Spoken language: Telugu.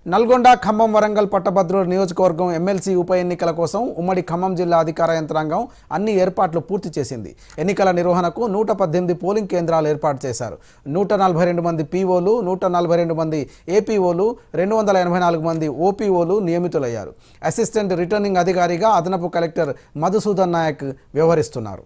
నల్గొండ ఖమ్మం వరంగల్ పట్టభద్రుల నియోజకవర్గం ఎమ్మెల్సీ ఉప ఎన్నికల కోసం ఉమ్మడి ఖమ్మం జిల్లా అధికార యంత్రాంగం అన్ని ఏర్పాట్లు పూర్తి చేసింది. ఎన్నికల నిర్వహణకు 118 పోలింగ్ కేంద్రాలు ఏర్పాటు చేశారు. 142 మంది పీఓలు, 142 మంది ఏపీఓలు, 284 మంది ఓపీఓలు నియమితులయ్యారు. అసిస్టెంట్ రిటర్నింగ్ అధికారిగా అదనపు కలెక్టర్ మధుసూదన్ నాయక్ వ్యవహరిస్తున్నారు.